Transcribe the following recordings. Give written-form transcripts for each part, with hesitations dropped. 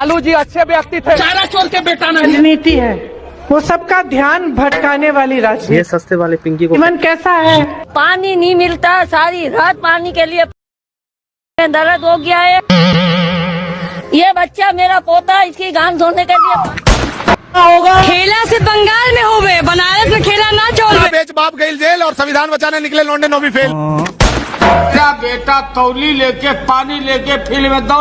लालू जी अच्छे व्यक्ति थे, चारा चोर के बेटा नहीं। राजनीति है वो सबका ध्यान भटकाने वाली राजनीति। ये सस्ते वाले पिंकी को जीवन कैसा है? पानी नहीं मिलता, सारी रात पानी के लिए दर्द हो गया है। ये बच्चा मेरा पोता, इसकी गांड धोने के लिए होगा खेला से बंगाल में हो गए, बनारस में खेला ना चोल बेच बाप गई जेल और संविधान बचाने निकले लौंडे नो भी फेल। क्या बेटा तौली लेके पानी लेके फील्ड में दौड़।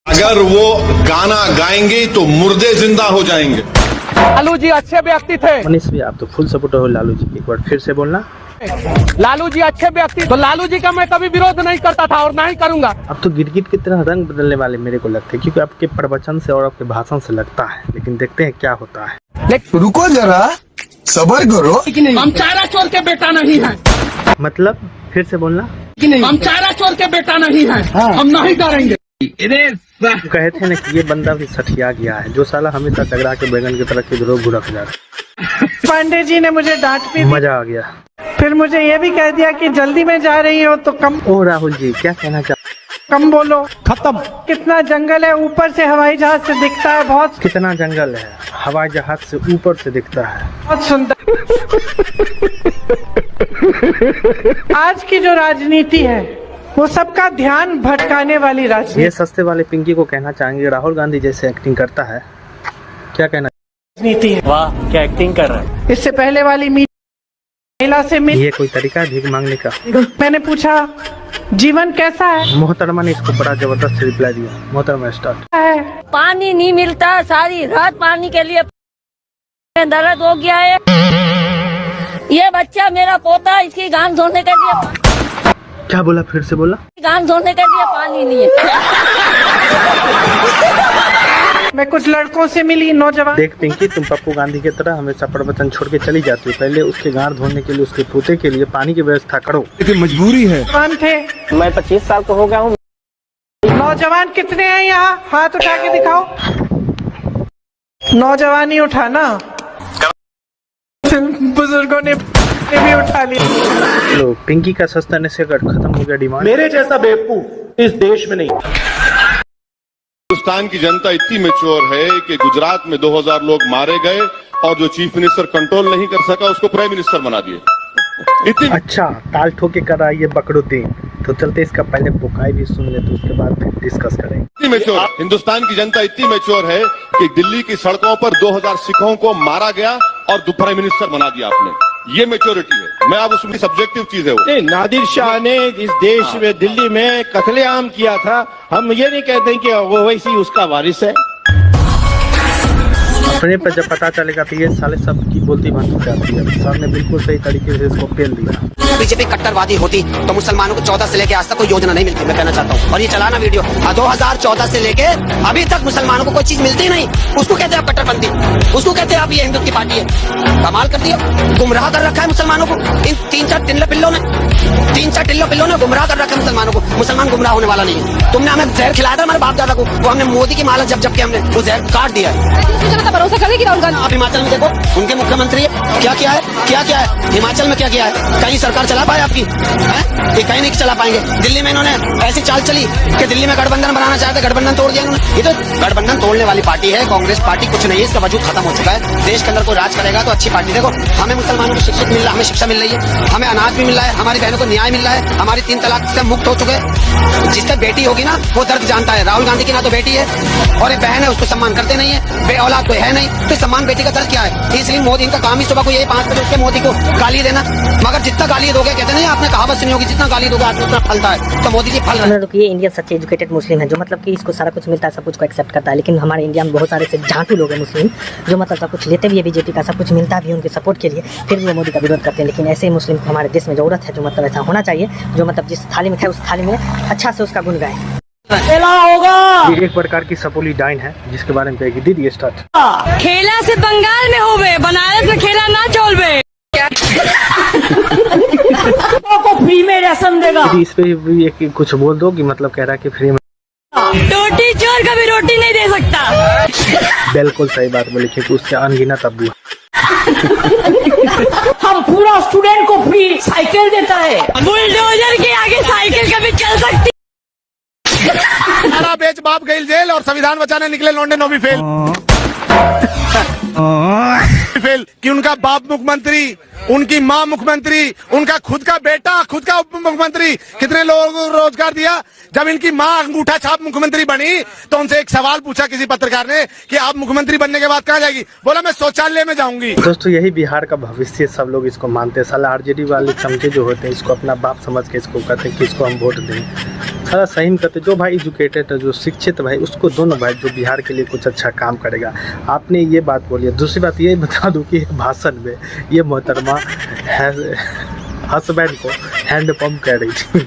अगर वो गाना गाएंगे तो मुर्दे जिंदा हो जाएंगे। लालू जी अच्छे व्यक्ति थे। मनीष भी आप तो फुल सपोर्टर हो लालू जी, एक बार फिर से बोलना। लालू जी अच्छे व्यक्ति, तो लालू जी का मैं कभी विरोध नहीं करता था और ना ही करूंगा। अब तो गिरगिट की तरह रंग बदलने वाले मेरे को लगते हैं, क्योंकि आपके प्रवचन से और आपके भाषण से लगता है, लेकिन देखते हैं क्या होता है। रुको जरा सबर करो। हम चारा चोर के बेटा नहीं है। मतलब फिर से बोलना। हम चारा चोर के बेटा नहीं है। हम नहीं करेंगे। कहे थे ना कि ये बंदा भी सठिया गया है, जो साला हमेशा टकरा के बैगन की तरह किधरों घुरक जा रहा। पांडे जी ने मुझे डांट भी दी। मजा आ गया। फिर मुझे ये भी कह दिया कि जल्दी में जा रही हो तो कम। ओ राहुल जी क्या कहना चाहते? कम बोलो। खत्म। कितना जंगल है, ऊपर से हवाई जहाज से दिखता है। बहुत कितना जंगल है, हवाई जहाज से ऊपर से दिखता है। बहुत सुंदर। आज की जो राजनीति है वो सबका ध्यान भटकाने वाली राजनीति। ये सस्ते वाले पिंकी को कहना चाहेंगे, राहुल गांधी जैसे एक्टिंग करता है, क्या कहना? राजनीति है। वाह क्या एक्टिंग कर रहा है। इससे पहले वाली महिला से ये कोई तरीका है भीख मांगने का? मैंने पूछा जीवन कैसा है? मोहतरमा ने इसको बड़ा जबरदस्त रिप्लाई दिया। मोहतरमा स्टार्ट। पानी नहीं मिलता, सारी रात पानी के लिए दर्द हो गया है। ये बच्चा मेरा पोता, इसकी गांड धोने के लिए क्या बोला? फिर से बोला। गांड धोने के लिए पानी नहीं है। मैं कुछ लड़कों से मिली, नौजवान। देख पिंकी, तुम पप्पू गांधी की तरह हमेशा प्रवचन छोड़ के चली जाती हो। पहले उसके गांड धोने के लिए, उसके पोते के लिए पानी की व्यवस्था करो। लेकिन मजबूरी है। नौजवान थे। मैं 25 साल का हो गया हूँ। नौजवान कितने हैं यहाँ? हाथ उठा के दिखाओ। नौजवान ही उठा ना, बुजुर्गों ने भी उठा लिया। लो पिंकी का सस्ता नशे का खत्म हो गया डिमांड। मेरे जैसा बेवकूफ इस देश में नहीं। हिंदुस्तान की जनता इतनी मैच्योर है कि गुजरात में 2000 लोग मारे गए और जो चीफ मिनिस्टर कंट्रोल नहीं कर सका उसको प्राइम मिनिस्टर बना दिए। इतनी अच्छा ताल ठोके कर रहा है ये बकरुद्दीन। तो चलते इसका पहले बुकाई भी सुन ले, तो उसके बाद फिर डिस्कस करेंगे। मैच्योर हिंदुस्तान की जनता इतनी मैच्योर है कि दिल्ली की सड़कों पर 2000 सिखों को मारा गया और प्राइम मिनिस्टर बना दिया आपने। ये मैच्योरिटी है। मैं अब उसमें सब्जेक्टिव चीज है वो। नादिर शाह ने इस देश में दिल्ली में कत्लेआम किया था। हम ये नहीं कहते कि वो वैसी उसका वारिस है। अपने पर जब पता चलेगा तो ये साले सब की बोलती बंद हो जाती है। सर ने बिल्कुल सही तरीके से इसको पेल दिया। बीजेपी कट्टरवादी होती तो मुसलमानों को 14 से लेके आज तक कोई योजना नहीं मिलती। मैं कहना चाहता हूँ, और ये चलाना वीडियो 2014 से लेके अभी तक मुसलमानों को कोई चीज मिलती नहीं। उसको कहते हैं आप कट्टरपंथी, उसको कहते हैं आप ये हिंदू की पार्टी है। कमाल कर दिया, गुमराह कर रखा है मुसलमानों को। इन 3-4 टिल्लो पिल्लों ने गुमराह कर रखा है मुसलमानों को। मुसलमान गुमराह होने वाला नहीं है। तुमने हमें जहर खिलाया था हमारे बाप दादा को, वो हमने मोदी की माला जब के हमने वो जहर काट दिया है। भरोसा करेगी राहुल गांधी? आप हिमाचल में देखो, उनके मुख्यमंत्री है, क्या किया है हिमाचल में क्या किया है? कहीं सरकार चला पाए आपकी है? ये कहीं नहीं चला पाएंगे। दिल्ली में इन्होंने ऐसी चाल चली कि दिल्ली में गठबंधन बनाना चाहते, गठबंधन तोड़ दिया इन्होंने। ये तो गठबंधन तोड़ने वाली पार्टी है। कांग्रेस पार्टी कुछ नहीं है, इसका वजूद खत्म हो चुका है। देश के अंदर कोई राज करेगा तो अच्छी पार्टी। देखो हमें मुसलमानों को शिक्षित मिल रहा है, हमें शिक्षा मिल रही है, हमें अनाज भी मिल रहा है, हमारी बहनों को न्याय मिल रहा है, हमारी 3 तलाक से मुक्त हो चुके हैं। जिसका बेटी होगी ना वो दर्द जानता है। राहुल गांधी की ना तो बेटी है और एक बहन है, उसको सम्मान करते नहीं है। बे औलाद कोई है नहीं तो सम्मान बेटी का दर्द क्या है? इसलिए मोदी इनका काम ही सुबह को यही 5 बजे उसके मोदी को गाली देना। मगर जितना गाली दोगे, कहते नहीं आपने कहावत सुनी होगी, जितना गाली दोगे आदमी उतना फलता है। तो मोदी जी फल रहे हैं। ये इंडिया सच्चे एजुकेटेड मुस्लिम है, जो मतलब कि इसको सारा कुछ मिलता है, सब कुछ को एक्सेप्ट करता है। लेकिन हमारे इंडिया में बहुत सारे से झांटू लोग हैं मुस्लिम, जो मतलब सब कुछ लेते भी है बीजेपी का, सब कुछ मिलता भी है उनके सपोर्ट के लिए, फिर भी वो मोदी का विरोध करते हैं। लेकिन ऐसे ही मुस्लिम को हमारे देश में जरूरत है, जो मतलब ऐसा होना चाहिए, जो मतलब जिस थाली में खाए उस थाली में अच्छा से उसका गुण गाए। ये एक प्रकार की सपोली डाइन है जिसके बारे में कहेगी दीदी स्टार्ट। खेला से बंगाल में हो गए, बनारस में खेला ना चोल बे। को फ्री में राशन देगा। दीदी इस पे भी एक कुछ बोल दो कि मतलब कह रहा है कि फ्री में रोटी चोर कभी रोटी नहीं दे सकता। बिल्कुल सही बात बोली, क्योंकि उसके अनगिनत अब्बू। हम पूरा स्टूडेंट को फ्री साइकिल देता है। बुलडोजर के आगे साइकिल कभी चल सकती। सारा बेच बाप गई जेल और संविधान बचाने निकले लौंडे नौवीं फेल कि उनका बाप मुख्यमंत्री, उनकी माँ मुख्यमंत्री, उनका खुद का बेटा, खुद का उप मुख्यमंत्री, कितने लोगों को रोजगार दिया। जब इनकी माँ अंगूठा छाप मुख्यमंत्री बनी तो उनसे एक सवाल पूछा किसी पत्रकार ने कि आप मुख्यमंत्री बनने के बाद कहाँ जाएगी, बोला मैं शौचालय में जाऊंगी। दोस्तों यही बिहार का भविष्य, सब लोग इसको मानते हैं। साला आरजेडी वाले चमचे जो होते हैं इसको अपना बाप समझ के इसको कहते हैं कि इसको हम वोट दें। साला सही में कहते जो भाई एजुकेटेड है, जो शिक्षित भाई, उसको दोनों भाई जो बिहार के लिए कुछ अच्छा काम करेगा। आपने ये बात बोली है। दूसरी बात ये बता दूं कि एक भाषण में ये मोहतरमा हस्बैंड को हैंड पंप कह रही थी।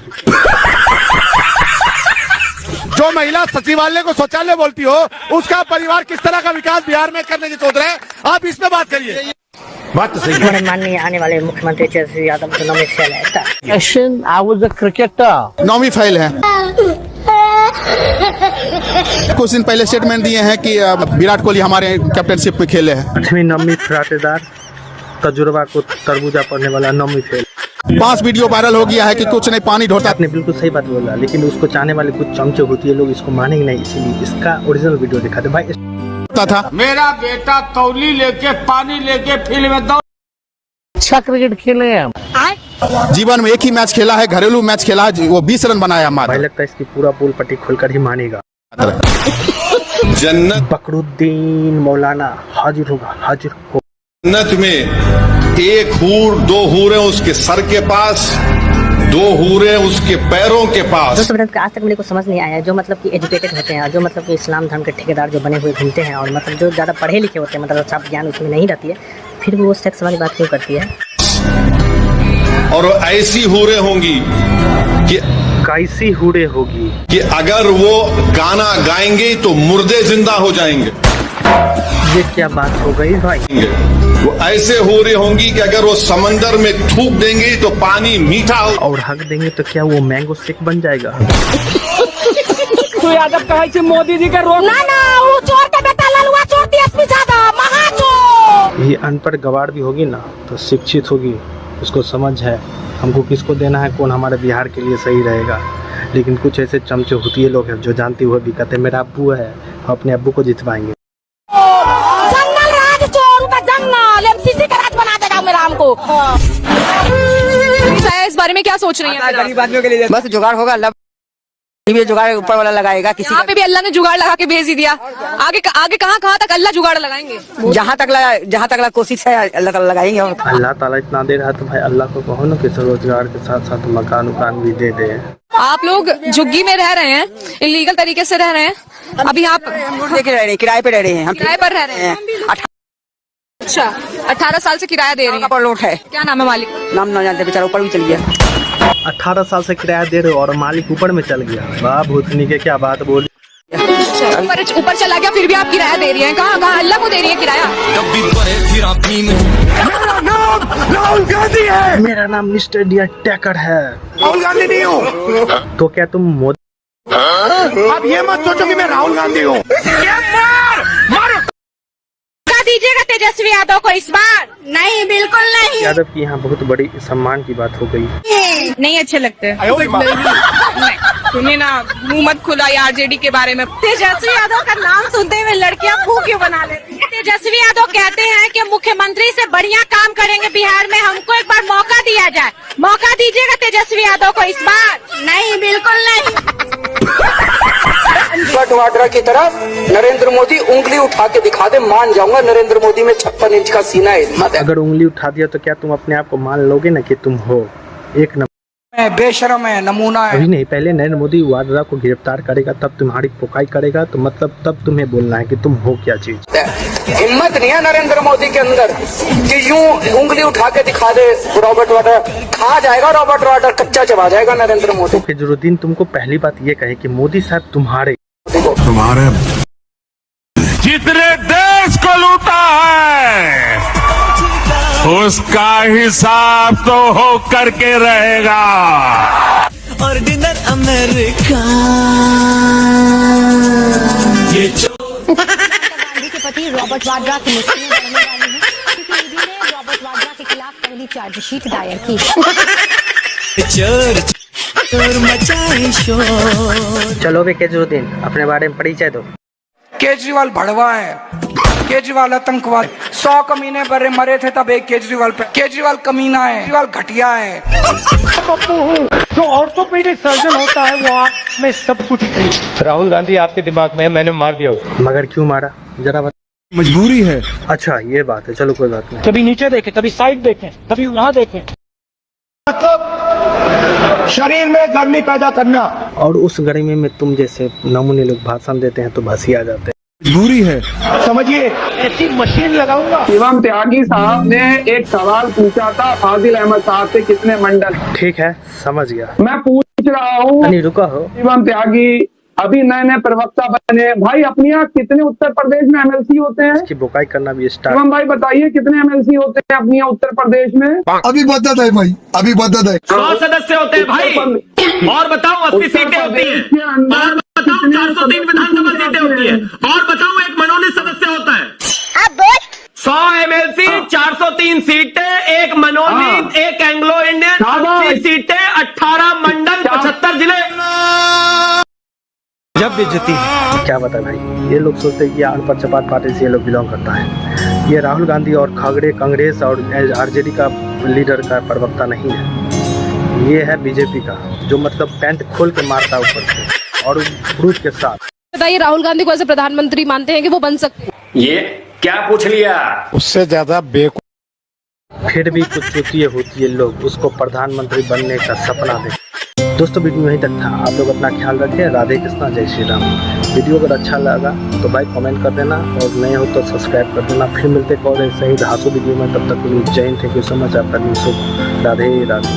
जो महिला सचिवालय को शौचालय बोलती हो, उसका परिवार किस तरह का विकास बिहार में करने की सोच रहे हैं, आप इस पे बात करिए। बात तो सही है। माननीय आने वाले मुख्यमंत्री तेजस्वी यादव को नौवीं फेल है। I was a cricketer. नौवीं फेल है। कुछ दिन पहले स्टेटमेंट दिए हैं कि विराट कोहली हमारे कैप्टनशिप में खेले हैं। 8वीं 9वीं फराटेदार तजुर्बा को तरबूजा पढ़ने वाला 9वीं फेल। 5 वीडियो वायरल हो गया है कि कुछ नहीं पानी ढोता। आपने बिल्कुल सही बात बोला, लेकिन उसको चाहने वाले कुछ चमचे होती है, लोग इसको मानेंगे नहीं, इसीलिए इसका ओरिजिनल वीडियो दिखाते भाई था। मेरा बेटा तौली लेके पानी लेके फील्ड में दौड़। अच्छा क्रिकेट खेले हैं। जीवन में एक ही मैच खेला है, घरेलू मैच खेला है, वो 20 रन बनाया हमारा। भाई लगता है इसकी पूरा पोल पट्टी खोलकर ही मानेगा। जन्नत बकरुद्दीन मौलाना हाजिर होगा, हाजिर हो। जन्नत में एक हूर, 2 हूरें उसके सर के पास, 2 हूरें उसके पैरों के पास। दोस्तों आज तक मेरे को समझ नहीं आया, जो मतलब कि एजुकेटेड होते हैं, जो मतलब कि इस्लाम धर्म के ठेकेदार जो बने हुए घूमते हैं, और मतलब जो ज़्यादा पढ़े लिखे होते हैं, मतलब अच्छा ज्ञान उसमें नहीं रहती है, फिर भी वो सेक्स वाली बात क्यों करती है। और ऐसी हूरें होंगी कि कैसी हूरे होगी कि अगर वो गाना गाएंगे तो मुर्दे जिंदा हो जाएंगे। ये क्या बात हो गई भाई। वो ऐसे हूरें होंगी कि अगर वो समंदर में थूक देंगे तो पानी मीठा हो, और हक देंगे तो क्या वो मैंगो शेक बन जाएगा। तो यादव कहे कि मोदी जी का रोड ना वो चोर का बेटा ललुआ चोर डीएसपी ज्यादा महाचोर। ये अनपढ़ गवार भी होगी ना तो शिक्षित होगी, उसको समझ है हमको किसको देना है, कौन हमारे बिहार के लिए सही रहेगा। लेकिन कुछ ऐसे चमचे होती है लोग हैं जो जानती हुए भी कहते मेरा अब्बू है, हम अपने अब्बू को जितवाएंगे। जंगल राज चोर का जंगल एमसीसी का राज बना देगा मेरा हमको। इस बारे में क्या सोच रही है? गरीब आदमियों के लिए बस जुगाड़ होगा, अल्लाह भी जुगाड़ ऊपर वाला लगाएगा। किसी यहाँ पे भी अल्लाह ने जुगाड़ लगा के भेज ही दिया। आगे आगे कहाँ तक अल्लाह जुगाड़ लगाएंगे? जहाँ तक कोशिश है अल्लाह ताला लगाएंगे। और अल्लाह ताला इतना दे रहा है तो भाई अल्लाह को कहो ना कि रोजगार के साथ साथ मकान उकान भी दे दे। आप लोग झुग्गी में रह रहे हैं, इलीगल तरीके से रह रहे हैं, अभी आप देखे रह रहे हैं, किराए पे रह रहे हैं, हम किराए पर रह रहे हैं। अच्छा 18 साल से किराया दे रहे हैं। लोट है, क्या नाम है मालिक? नाम ना जानते, बेचारा ऊपर भी चल गया। 18 साल से किराया दे रहे हो और मालिक ऊपर में चल गया। वाह भूतनी के क्या बात बोली। ऊपर चला गया फिर भी आप किराया दे रही हैं। कहाँ अल्लाह को दे रही है किराया? राहुल गांधी है। मेरा नाम मिस्टर इंडिया टैकर है। राहुल गांधी नहीं हूँ। तो क्या तुम मोदी? अब ये मत सोचो कि मैं राहुल गांधी हूँ। दीजिएगा तेजस्वी यादव को इस बार? नहीं, बिल्कुल नहीं। यादव की यहाँ बहुत बड़ी सम्मान की बात हो गई। नहीं अच्छे लगते। तुम्हें ना मुंह मत खुला आरजेडी के बारे में। तेजस्वी यादव का नाम सुनते हुए लड़कियां मुंह क्यों बना लेती हैं? तेजस्वी यादव कहते हैं कि मुख्यमंत्री से बढ़िया काम करेंगे बिहार में, हमको एक बार मौका दिया जाए। मौका दीजिएगा तेजस्वी यादव को इस बार? नहीं, बिल्कुल नहीं। वाड्रा की तरफ नरेंद्र मोदी उंगली उठा के दिखा दे, मान जाऊंगा नरेंद्र मोदी में 56 इंच का सीना है, हिम्मत है। अगर उंगली उठा दिया तो क्या तुम अपने आप को मान लोगे ना कि तुम हो एक नंबर बेशरम है, नमूना है। अभी नहीं, पहले नरेंद्र मोदी वाड्रा को गिरफ्तार करेगा तब तुम्हारी पुकाई करेगा, तो मतलब तब तुम्हें बोलना है कि तुम हो क्या चीज। हिम्मत नहीं है नरेंद्र मोदी के अंदर कि यूं उंगली उठा के दिखा दे। रॉबर्ट वाड्रा खा जाएगा, रॉबर्ट वाड्रा कच्चा चबा जाएगा नरेंद्र मोदी। तो जरूरदीन तुमको पहली बात ये कहे कि मोदी साहब तुम्हारे जितने देश को लूटा है उसका हिसाब तो हो करके रहेगा। ऑर्डिनर अमेरिका गांधी के पति रॉबर्ट वाड्रा की मुश्किलें बढ़ने वाली हैं क्योंकि ईडी ने रॉबर्ट वाड्रा के खिलाफ पहली चार्जशीट दायर की। चलो बे केजरीवाल, अपने बारे में परिचय दो। केजरीवाल भड़वा है, केजरीवाल आतंकवाद, 100 कमीने बड़े मरे थे तब एक केजरीवाल पे। केजरीवाल कमीना है, केजरीवाल घटिया है। जो ऑर्थोपेडिक सर्जन होता है वो आप में सब कुछ है। राहुल गांधी आपके दिमाग में, मैंने मार दिया। मगर क्यों मारा जरा बता। मजबूरी है। अच्छा ये बात है, चलो कोई बात नहीं। कभी नीचे देखें, कभी साइड देखें, कभी वहाँ देखें। शरीर में गर्मी पैदा करना। और उस गर्मी में तुम जैसे नमूने लोग भाषण देते हैं तो भसी आ जाते हैं। मजबूरी है। समझिए, ऐसी मशीन लगाऊंगा। इमाम त्यागी साहब ने एक सवाल पूछा था फाजिल अहमद साहब से, कितने मंडल। ठीक है, समझ गया। मैं पूछ रहा हूँ, नहीं रुका हो। इमाम त्यागी अभी नए नए प्रवक्ता बने भाई, अपने यहाँ कितने उत्तर प्रदेश में MLC होते हैं? इसकी बुकाई करना भी स्टार्ट। इमाम भाई बताइए कितने MLC होते हैं अपने यहाँ उत्तर प्रदेश में? अभी बदत है भाई, अभी बदत है। 100 सदस्य होते हैं भाई। और बताओ 80 सीटें होती हैं। और बताओ 403 विधानसभा सीटें होती है। और बताओ एक मनोनीत सदस्य होता है। 100 MLC, 403 सीटें, एक मनोनीत, एक एंग्लो इंडियन, 80 सीटें, 18 मंडल, 75 जिले। जब बेइज्जती है क्या बता भाई। ये लोग सोचते हैं कि अनपढ़ चपाट पार्टी से ये लोग बिलोंग करता है। ये राहुल गांधी और खगड़े कांग्रेस और RJD का लीडर का प्रवक्ता नहीं है। ये है बीजेपी का, जो मतलब पैंट खोल के मारता है ऊपर से और प्रूफ के साथ। बताइए, राहुल गांधी को ऐसे प्रधानमंत्री मानते हैं कि वो बन सकते हैं? ये क्या पूछ लिया? उससे ज्यादा बेवकूफ। फिर भी कुछ चुतिये होती है, लोग उसको प्रधानमंत्री बनने का सपना देखते। दोस्तों वीडियो यहीं तक था। आप लोग अपना ख्याल रखें। राधे कृष्णा, जय श्री राम। वीडियो अगर अच्छा लगा तो भाई कमेंट कर देना और नए हो तो सब्सक्राइब कर देना। फिर मिलते और ऐसे ही धांसू वीडियो में, तब तक के लिए जय Hind, thank you so much. आपका दिन शुभ। राधे राधे।